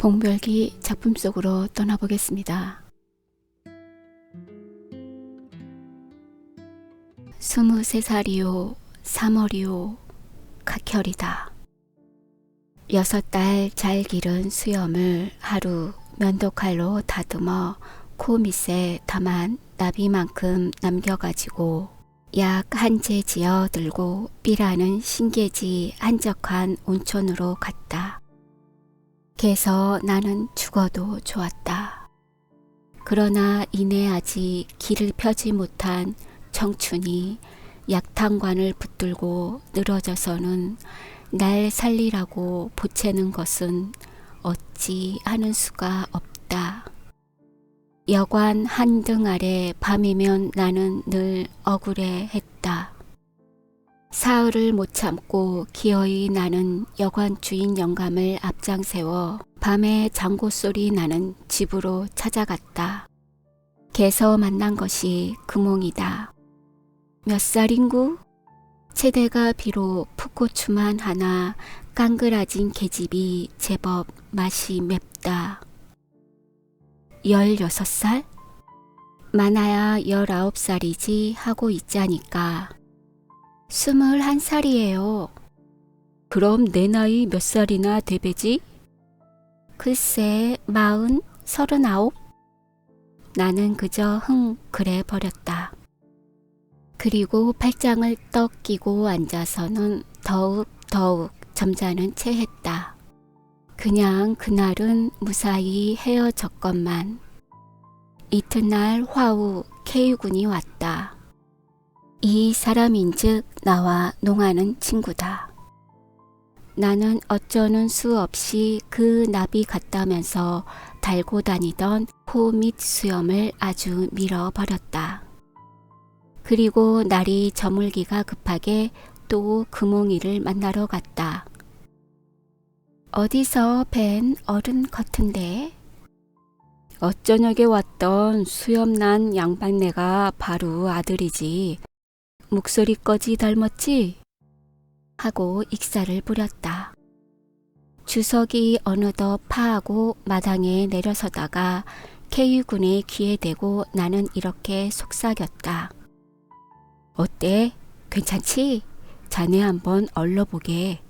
봉별기 작품 속으로 떠나보겠습니다. 23살이요 3월이요 각혈이다. 6달 잘 기른 수염을 하루 면도칼로 다듬어 코 밑에 다만 나비만큼 남겨가지고 약 한 재 지어 들고 삐라는 신계지 한적한 온천으로 갔다. 개서 나는 죽어도 좋았다. 그러나 이내 아직 길을 펴지 못한 청춘이 약탕관을 붙들고 늘어져서는 날 살리라고 보채는 것은 어찌 하는 수가 없다. 여관 한등 아래 밤이면 나는 늘 억울해했다. 사흘을 못 참고 기어이 나는 여관 주인 영감을 앞장세워 밤에 장고 소리 나는 집으로 찾아갔다. 개서 만난 것이 금홍이다. 몇 살인구? 체대가 비록 풋고추만 하나 깡그라진 계집이 제법 맛이 맵다. 16살? 많아야 19살이지 하고 있자니까. 21살이에요. 그럼 내 나이 몇 살이나 되배지? 글쎄 40, 39? 나는 그저 흥 그래 버렸다. 그리고 팔짱을 떡 끼고 앉아서는 더욱 점잖은 채 했다. 그냥 그날은 무사히 헤어졌건만. 이튿날 화후 K군이 왔다. 이 사람인즉 나와 농하는 친구다. 나는 어쩌는 수 없이 그 나비 같다면서 달고 다니던 코 밑 수염을 아주 밀어버렸다. 그리고 날이 저물기가 급하게 또 금홍이를 만나러 갔다. 어디서 뵌 어른 같은데? 어쩌녁에 왔던 수염난 양반네가 바로 아들이지. 목소리까지 닮았지? 하고 익사를 부렸다. 주석이 어느덧 파하고 마당에 내려서다가 K군의 귀에 대고 나는 이렇게 속삭였다. 어때? 괜찮지? 자네 한번 얼러보게.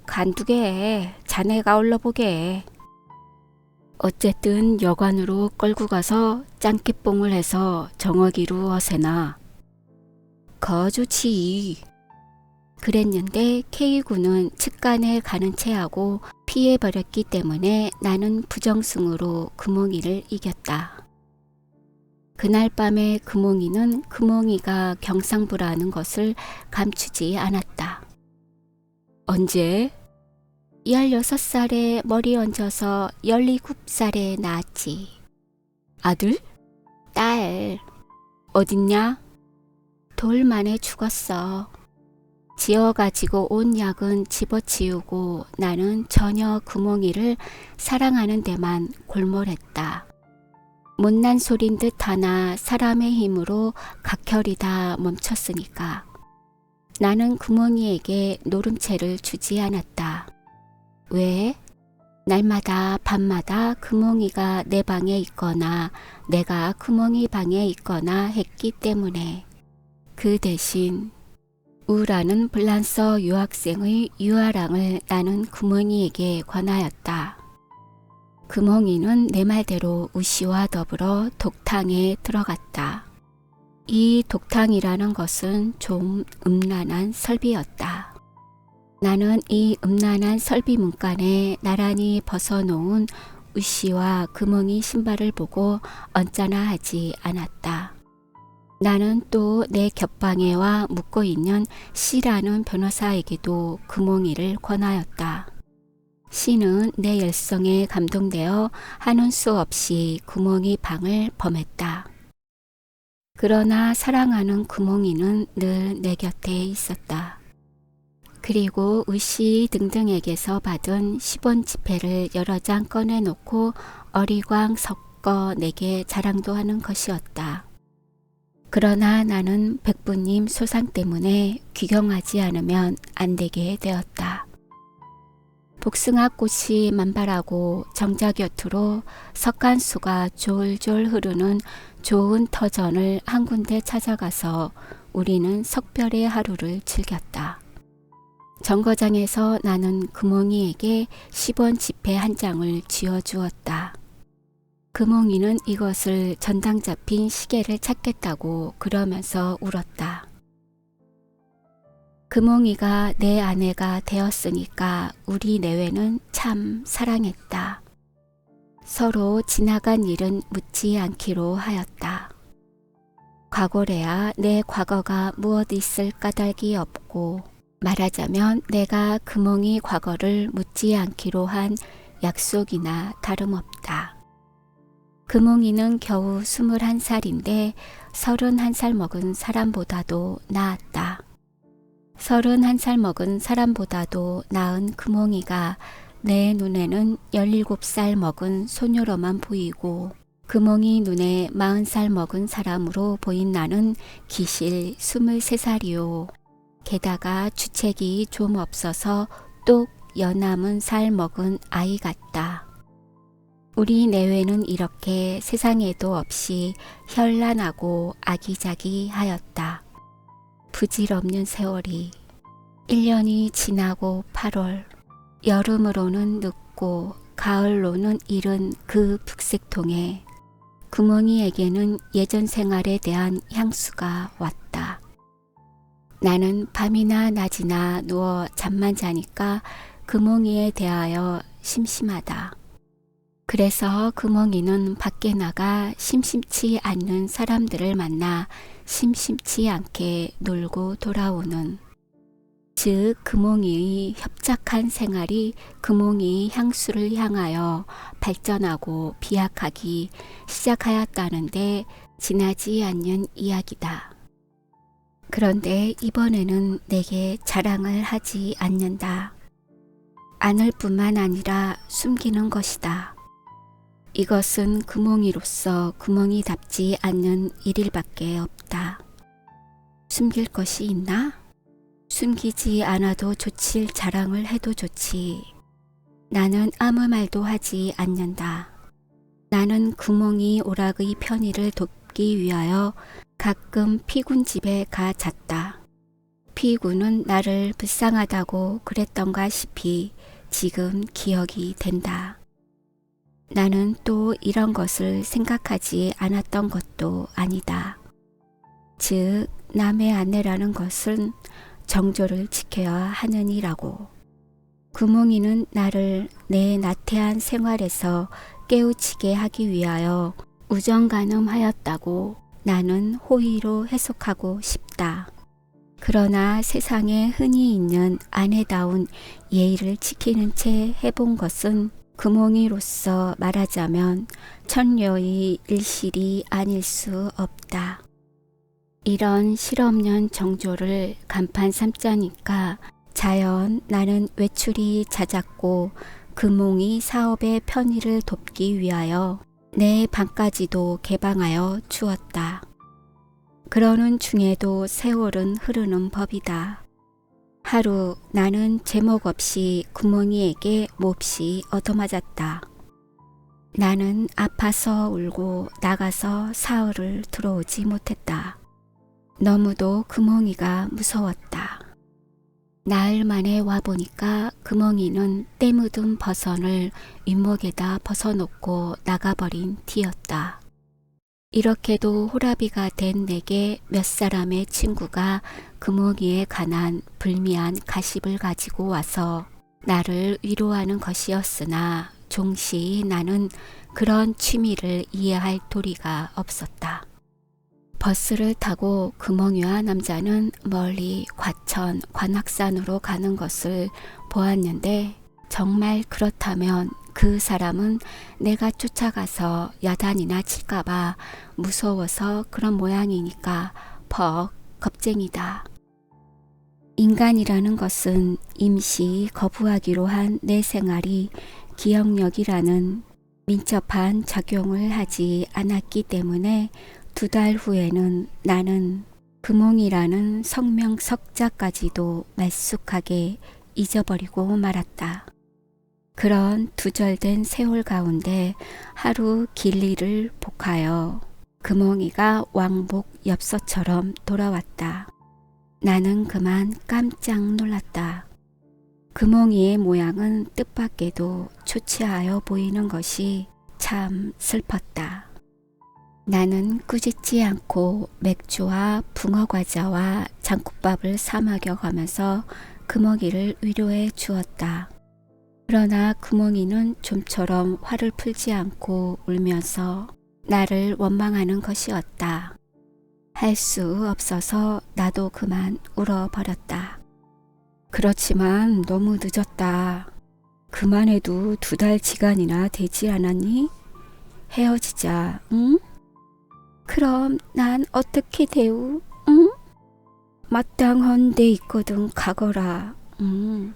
간두게. 자네가 얼러보게. 어쨌든 여관으로 끌고 가서 짱깨뽕을 해서 정어기로 어세나. 거 좋지. 그랬는데 K군은 측간에 가는 체하고 피해버렸기 때문에 나는 부정승으로 금홍이를 이겼다. 그날 밤에 금홍이는 금홍이가 경상부라는 것을 감추지 않았다. 언제? 16살에 머리 얹어서 17살에 낳았지. 아들? 딸. 어딨냐? 돌 만에 죽었어. 지어가지고 온 약은 집어치우고 나는 전혀 금홍이를 사랑하는 데만 골몰했다. 못난 소린 듯 하나 사람의 힘으로 각혈이다 멈췄으니까. 나는 금홍이에게 노름채를 주지 않았다. 왜? 날마다 밤마다 금홍이가 내 방에 있거나 내가 금홍이 방에 있거나 했기 때문에. 그 대신 우라는 불란서 유학생의 유아랑을 나는 금홍이에게 권하였다. 금홍이는 내 말대로 우씨와 더불어 독탕에 들어갔다. 이 독탕이라는 것은 좀 음란한 설비였다. 나는 이 음란한 설비 문간에 나란히 벗어놓은 우씨와 금홍이 신발을 보고 언짢아 하지 않았다. 나는 또 내 겹방에와 묵고 있는 C라는 변호사에게도 금홍이를 권하였다. C는 내 열성에 감동되어 하는 수 없이 금홍이 방을 범했다. 그러나 사랑하는 금홍이는 늘 내 곁에 있었다. 그리고 우씨 등등에게서 받은 10원 지폐를 여러 장 꺼내놓고 어리광 섞어 내게 자랑도 하는 것이었다. 그러나 나는 백부님 소상 때문에 귀경하지 않으면 안 되게 되었다. 복숭아꽃이 만발하고 정자 곁으로 석간수가 졸졸 흐르는 좋은 터전을 한 군데 찾아가서 우리는 석별의 하루를 즐겼다. 정거장에서 나는 금홍이에게 10원 지폐 한 장을 쥐어주었다. 금홍이는 이것을 전당 잡힌 시계를 찾겠다고 그러면서 울었다. 금홍이가 내 아내가 되었으니까 우리 내외는 참 사랑했다. 서로 지나간 일은 묻지 않기로 하였다. 과거래야 내 과거가 무엇 있을 까닭이 없고, 말하자면 내가 금홍이 과거를 묻지 않기로 한 약속이나 다름없다. 금홍이는 겨우 21살인데 31살 먹은 사람보다도 나았다. 31살 먹은 사람보다도 나은 금홍이가 내 눈에는 17살 먹은 소녀로만 보이고, 금홍이 눈에 40살 먹은 사람으로 보인 나는 기실 23살이요. 게다가 주책이 좀 없어서 똑 연남은 살 먹은 아이 같다. 우리 내외는 이렇게 세상에도 없이 현란하고 아기자기하였다. 부질없는 세월이 1년이 지나고 8월, 여름으로는 늦고 가을로는 이른 그 북색통에 금홍이에게는 예전 생활에 대한 향수가 왔다. 나는 밤이나 낮이나 누워 잠만 자니까 금홍이에 대하여 심심하다. 그래서 금홍이는 밖에 나가 심심치 않는 사람들을 만나 심심치 않게 놀고 돌아오는, 즉 금홍이의 협착한 생활이 금홍이의 향수를 향하여 발전하고 비약하기 시작하였다는데 지나지 않는 이야기다. 그런데 이번에는 내게 자랑을 하지 않는다. 않을 뿐만 아니라 숨기는 것이다. 이것은 금홍이로서 금홍이답지 않는 일일밖에 없다. 숨길 것이 있나? 숨기지 않아도 좋칠 자랑을 해도 좋지. 나는 아무 말도 하지 않는다. 나는 금홍이 오락의 편의를 돕기 위하여 가끔 피군 집에 가 잤다. 피군은 나를 불쌍하다고 그랬던가 싶이 지금 기억이 된다. 나는 또 이런 것을 생각하지 않았던 것도 아니다. 즉, 남의 아내라는 것은 정조를 지켜야 하느니라고. 금홍이는 나를 내 나태한 생활에서 깨우치게 하기 위하여 우정간음하였다고 나는 호의로 해석하고 싶다. 그러나 세상에 흔히 있는 아내다운 예의를 지키는 채 해본 것은 금홍이로서 말하자면 천녀의 일실이 아닐 수 없다. 이런 실없는 정조를 간판 삼자니까 자연 나는 외출이 잦았고 금홍이 사업의 편의를 돕기 위하여 내 방까지도 개방하여 주었다. 그러는 중에도 세월은 흐르는 법이다. 하루 나는 제목 없이 금홍이에게 몹시 얻어맞았다. 나는 아파서 울고 나가서 사흘을 들어오지 못했다. 너무도 금홍이가 무서웠다. 나흘 만에 와보니까 금홍이는 때 묻은 버선을 윗목에다 벗어놓고 나가버린 뒤였다. 이렇게도 호라비가 된 내게 몇 사람의 친구가 금홍이에 관한 불미한 가십을 가지고 와서 나를 위로하는 것이었으나 종시 나는 그런 취미를 이해할 도리가 없었다. 버스를 타고 금홍이와 남자는 멀리 과천, 관악산으로 가는 것을 보았는데 정말 그렇다면 그 사람은 내가 쫓아가서 야단이나 칠까봐 무서워서 그런 모양이니까 퍽 겁쟁이다. 인간이라는 것은 임시 거부하기로 한 내 생활이 기억력이라는 민첩한 작용을 하지 않았기 때문에 2달 후에는 나는 금홍이라는 성명 석자까지도 말쑥하게 잊어버리고 말았다. 그런 두절된 세월 가운데 하루 길리를 복하여 금홍이가 왕복 엽서처럼 돌아왔다. 나는 그만 깜짝 놀랐다. 금홍이의 모양은 뜻밖에도 초췌하여 보이는 것이 참 슬펐다. 나는 꾸짖지 않고 맥주와 붕어과자와 장국밥을 사 먹여가면서 금홍이를 위로해 주었다. 그러나 금홍이는 좀처럼 화를 풀지 않고 울면서 나를 원망하는 것이었다. 할 수 없어서 나도 그만 울어버렸다. 그렇지만 너무 늦었다. 그만해도 2달지간이나 되지 않았니? 헤어지자, 응? 그럼 난 어떻게 대우, 응? 마땅한 데 있거든 가거라, 응.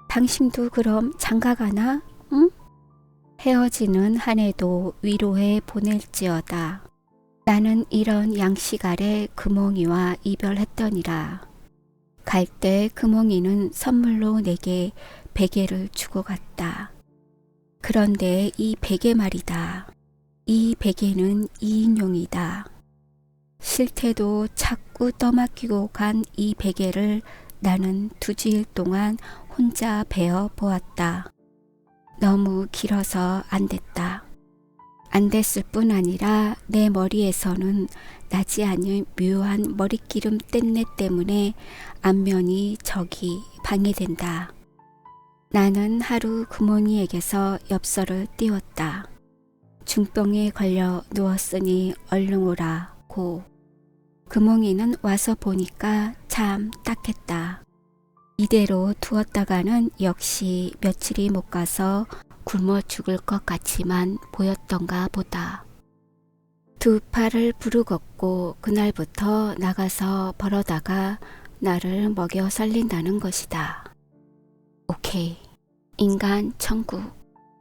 당신도 그럼 장가가나, 응? 헤어지는 한 해도 위로해 보낼지어다. 나는 이런 양식 아래 금홍이와 이별했더니라. 갈 때 금홍이는 선물로 내게 베개를 주고 갔다. 그런데 이 베개 말이다. 이 베개는 2인용이다. 실태도 자꾸 떠맡기고 간 이 베개를 나는 2주일 동안 혼자 베어 보았다. 너무 길어서 안 됐다. 안 됐을 뿐 아니라 내 머리에서는 나지 않은 묘한 머리기름 뗀내 때문에 안면이 저기 방해된다. 나는 하루 금홍이에게서 엽서를 띄웠다. 중병에 걸려 누웠으니 얼른 오라고. 금홍이는 와서 보니까 참 딱했다. 이대로 두었다가는 역시 며칠이 못 가서 굶어 죽을 것 같지만 보였던가 보다. 2 팔을 부르짖고 그날부터 나가서 벌어다가 나를 먹여 살린다는 것이다. 오케이. 인간 천국.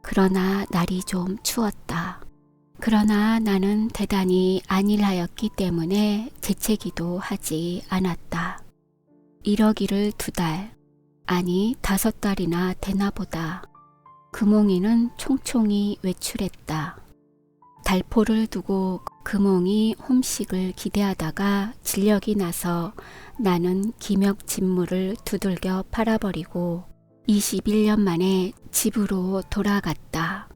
그러나 날이 좀 추웠다. 그러나 나는 대단히 안일하였기 때문에 재채기도 하지 않았다. 이러기를 2달, 아니 5달이나 되나 보다. 금홍이는 총총히 외출했다. 달포를 두고 금홍이 홈식을 기대하다가 진력이 나서 나는 김역진물을 두들겨 팔아버리고 21년 만에 집으로 돌아갔다.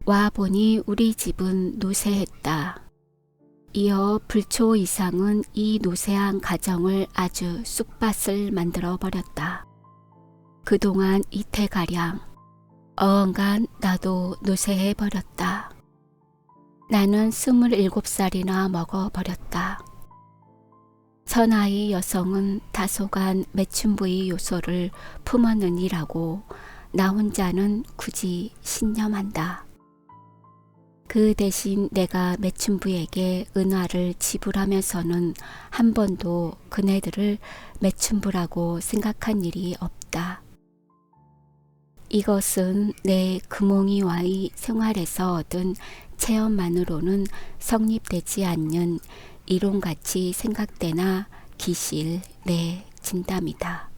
와 보니 우리 집은 노쇠했다. 이어 불초 이상은 이 노쇠한 가정을 아주 쑥밭을 만들어 버렸다. 그동안 이태가량 어언간 나도 노쇠해 버렸다. 나는 27살이나 먹어버렸다. 선아이 여성은 다소간 매춘부의 요소를 품었느니라고 나 혼자는 굳이 신념한다. 그 대신 내가 매춘부에게 은화를 지불하면서는 한 번도 그네들을 매춘부라고 생각한 일이 없다. 이것은 내 금홍이와의 생활에서 얻은 체험만으로는 성립되지 않는 이론같이 생각되나 기실 내 진담이다.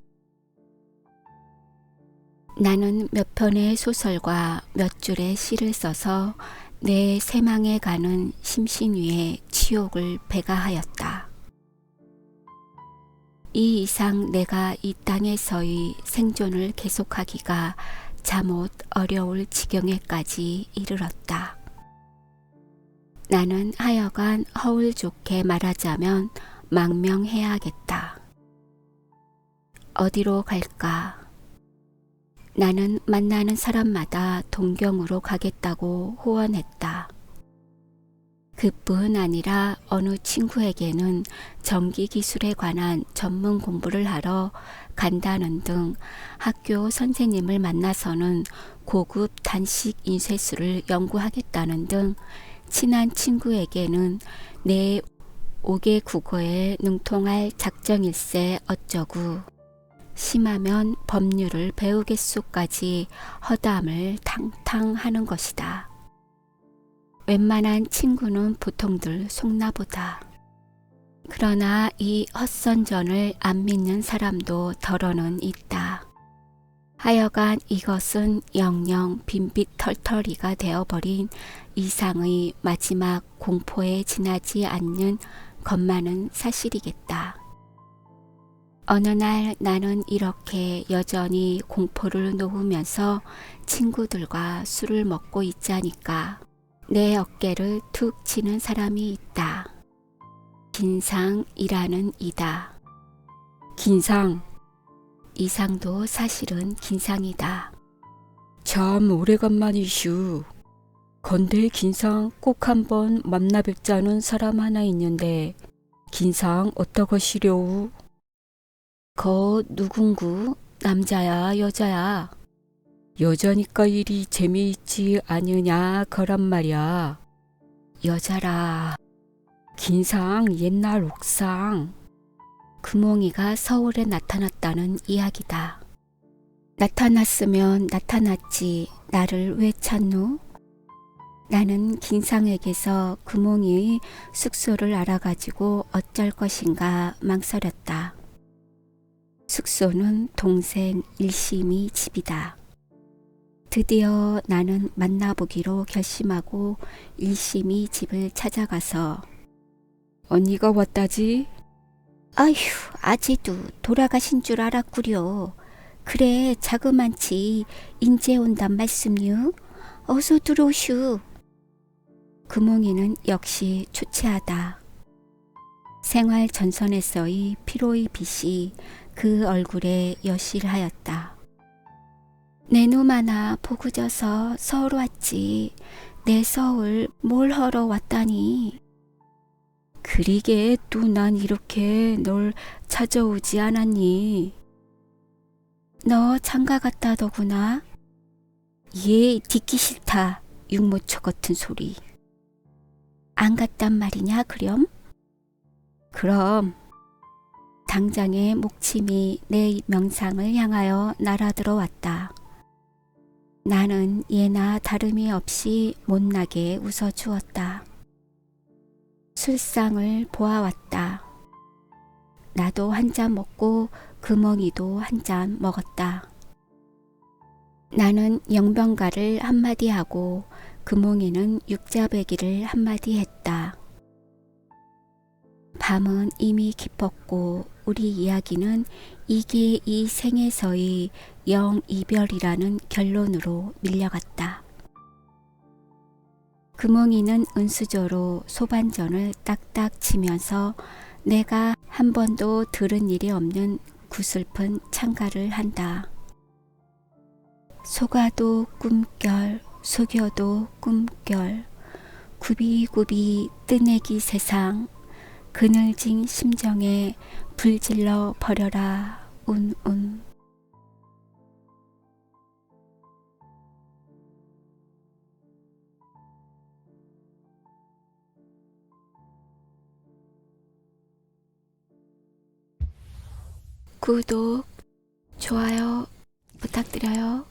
나는 몇 편의 소설과 몇 줄의 시를 써서 내 세망에 가는 심신 위에 치욕을 배가하였다. 이 이상 내가 이 땅에서의 생존을 계속하기가 잠옷 어려울 지경에까지 이르렀다. 나는 하여간 허울 좋게 말하자면 망명해야겠다. 어디로 갈까? 나는 만나는 사람마다 동경으로 가겠다고 호언했다. 그뿐 아니라 어느 친구에게는 전기기술에 관한 전문 공부를 하러 간다는 등 학교 선생님을 만나서는 고급 단식 인쇄술을 연구하겠다는 등 친한 친구에게는 내 5개 국어에 능통할 작정일세 어쩌구 심하면 법률을 배우겠소까지 허담을 탕탕 하는 것이다. 웬만한 친구는 보통들 속나보다. 그러나 이 헛선전을 안 믿는 사람도 덜어는 있다. 하여간 이것은 영영 빈빛털터리가 되어버린 이상의 마지막 공포에 지나지 않는 것만은 사실이겠다. 어느 날 나는 이렇게 여전히 공포를 놓으면서 친구들과 술을 먹고 있자니까 내 어깨를 툭 치는 사람이 있다. 긴상이라는 이다. 긴상. 이상도 사실은 긴상이다. 참 오래간만이슈. 건대 긴상 꼭 한번 만나 뵙자는 사람 하나 있는데 긴상 어떠거시려우? 거 누군구? 남자야 여자야? 여자니까 일이 재미있지 않으냐 거란 말이야. 여자라. 긴상 옛날 옥상. 금홍이가 서울에 나타났다는 이야기다. 나타났으면 나타났지 나를 왜 찾노? 나는 긴상에게서 금홍이의 숙소를 알아가지고 어쩔 것인가 망설였다. 숙소는 동생 일심이 집이다. 드디어 나는 만나보기로 결심하고 일심이 집을 찾아가서 언니가 왔다지? 아휴 아재도 돌아가신 줄 알았구려. 그래 자그만치 인제 온단 말씀유. 어서 들어오슈. 금홍이는 역시 초췌하다. 생활 전선에서의 피로의 빛이 그 얼굴에 여실하였다. 내 놈 하나 보구져서 서울 왔지. 내 서울 뭘 하러 왔다니. 그리게 또 난 이렇게 널 찾아오지 않았니? 너 장가 갔다더구나. 얘 듣기 싫다. 육모초 같은 소리. 안 갔단 말이냐 그렴? 그럼 당장의 목침이 내 명상을 향하여 날아들어 왔다. 나는 예나 다름이 없이 못나게 웃어주었다. 술상을 보아왔다. 나도 한 잔 먹고 금홍이도 한 잔 먹었다. 나는 영병가를 한마디 하고 금홍이는 육자배기를 한마디 했다. 밤은 이미 깊었고 우리 이야기는 이게 이 생에서의 영이별이라는 결론으로 밀려갔다. 금홍이는 은수저로 소반전을 딱딱 치면서 내가 한 번도 들은 일이 없는 구슬픈 창가를 한다. 속아도 꿈결, 속여도 꿈결, 굽이굽이 뜨내기 세상, 그늘진 심정에 불질러 버려라 운운. 구독, 좋아요 부탁드려요.